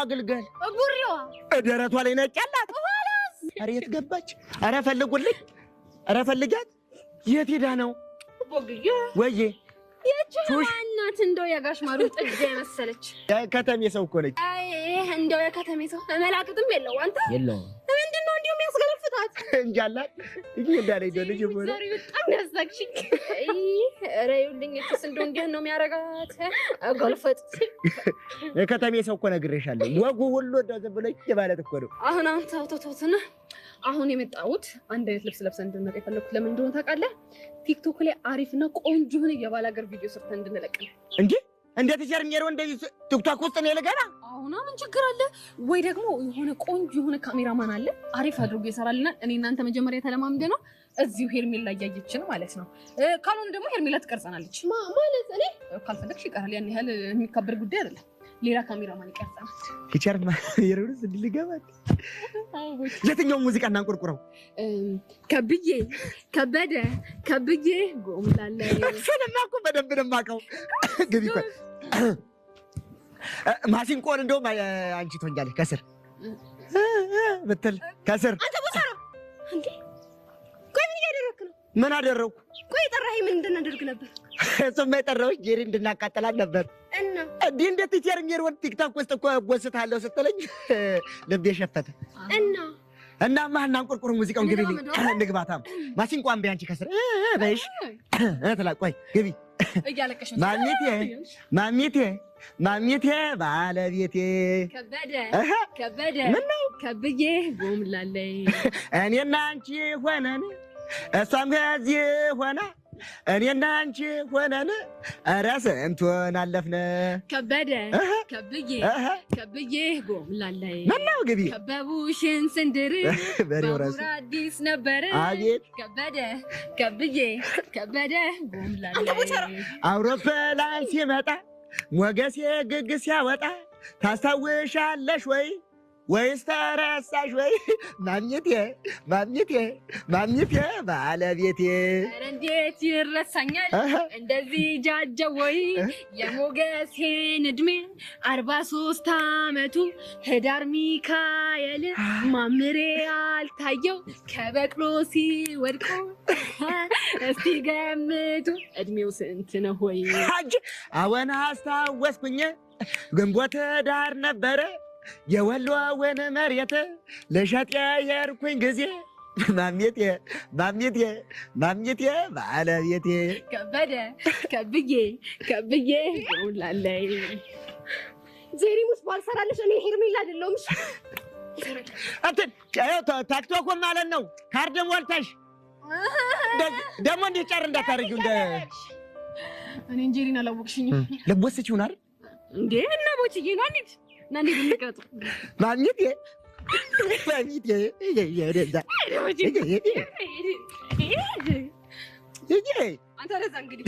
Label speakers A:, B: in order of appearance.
A: አገልጋይ
B: ጉሪዋ
A: ደረቷ ላይ ነጭ አላት። ኧረ የት ገባች? ኧረ ፈልጉልኝ፣ ኧረ ፈልጋት። የት ሄዳ ነው?
B: ቦግዬ
A: ወይዬ
B: እናት እንደው የጋሽ ማሩ ጥጃ የመሰለች
A: ከተሜ ሰው እኮ ነች።
B: አይ እንደው የከተሜ ሰው መላክትም የለው አንተ
A: የለው
B: ምንድነው እንዲሁ የሚያስገለፍታት
A: እንጂ አላት። ይሄ እንዳለኝ ደልጅ ሆነ
B: ዛሬ በጣም ያሳቅሽኝ። ኧረ ይኸውልኝ እቺስ እንደው እንዴት ነው የሚያረጋት? አገልፈጥ
A: የከተሜ ሰው እኮ ነግሬሻለሁ። ወጉ ሁሉ እንደዚህ ብሎ ማለት እኮ ነው።
B: አሁን አንተ አውቶቶትና አሁን የመጣሁት አንድ አይነት ልብስ ለብሰን እንድንመጣ የፈለኩት ለምን እንደሆነ ታውቃለህ? ቲክቶክ ላይ አሪፍና ቆንጆ ሆነ የባላገር ቪዲዮ ሰርተን እንድንለቅ ነው።
A: እንዴት ጀርሜሮ እንደዚህ ቲክቶክ ውስጥ ነው ለገና?
B: አሁን ምን ችግር አለ? ወይ ደግሞ የሆነ ቆንጆ የሆነ ካሜራማን አለ አሪፍ አድርጎ ይሰራልናል። እኔ እናንተ መጀመሪያ ተለማምደ ነው እዚሁ ሄርሜላ እያየችን ማለት ነው። ካልሆነ ደግሞ ሄርሜላ ትቀርጸናለች ማለት እኔ ካልፈለግሽ ይቀራል። ያን ያህል የሚካበር ጉዳይ አይደለም። ሌላ ካሜራማን ይቀርጸናል።
A: ቲቸር የሩስ እንድልገባት የትኛው ሙዚቃ እናንቆርቁረው?
B: ከብዬ ከበደ ከብዬ ጎምላለ
A: ስለማኩ በደንብ ነው የማውቀው። ግቢ ቆይ ማሲንቆን እንደውም አንቺ ትሆኛለሽ ከስር ብትል ከስር
B: አንተ ቦሳራ እንዴ! ቆይ ምን እያደረክ ነው?
A: ምን አደረኩ?
B: ቆይ ጠራኸኝ ምን እንድናደርግ ነበር?
A: እሱማ የጠራሁሽ ጄሪ እንድናቃጠላት ነበር።
B: እና
A: እንዴት ቲቸር ወደ ቲክቶክ ውስጥ እኮ ወስታለሁ ስትለኝ ልቤ ሸፈተ። እና ማን እናንቆርቁር ሙዚቃውን ግቢ እንግባታም ማሲንቆን ቢያንቺ ከስር በይሽ ተላ ቆይ ግቢ
B: እያለቀሽ
A: ማሚቴ ባለቤቴ
B: ከበደ ከብዬ ጎምላለይ
A: እኔና አንቺ ሆነን እሷም ከዚህ ሆና እኔና አንቺ ሆነን ኧረ ስንቱን አለፍነ።
B: ከበደ ከብዬ ጎምላለይ
A: ምነው ግቢ
B: ከበቡሽን ስንድር ባቡር አዲስ ነበር።
A: አቤት
B: ከበደ ጎምላለይ
A: አውሮፕላን ሲመጣ ሞገሴ ግግ ሲያወጣ ታስታውሻለሽ ወይ ወይስ ተረሳሽ ወይ? ማሚቴ ባለቤቴ
B: እንዴት ይረሳኛል እንደዚህ ጃጀው ወይ? የሞገሴን እድሜ 43 ዓመቱ ህዳር ሚካኤል ማምሬ አልታየው ከበቅሎ ሲወድቆ እስቲ ገምቱ እድሜው ስንት ነው ወይ?
A: አወና አስታወስኩኝ ግንቦት ዳር ነበረ የወሎውን መሬት ለሸጥ የሄድኩኝ ጊዜ ማሚቴ ባለቤቴ ከብዬ ጎምላለይ ዜሪ ሙስ ባልሰራልሽ እኔ ሄርሜላ አይደለሁም። እንትን ታክቶክ ማለት ነው። ካርድ ሞልተሽ ደግሞ እንዴት ጫር እንዳታረጊው እንደ
B: እኔ እንጀሪን አላወቅሽኝም።
A: ለቦስች ይሆናል
B: እንዴ እና ቦችዬ ነው አንዴ ናንዴ ልንቀጥ
A: ማሚቴ የደዛ
B: አንተ ለዛ እንግዲህ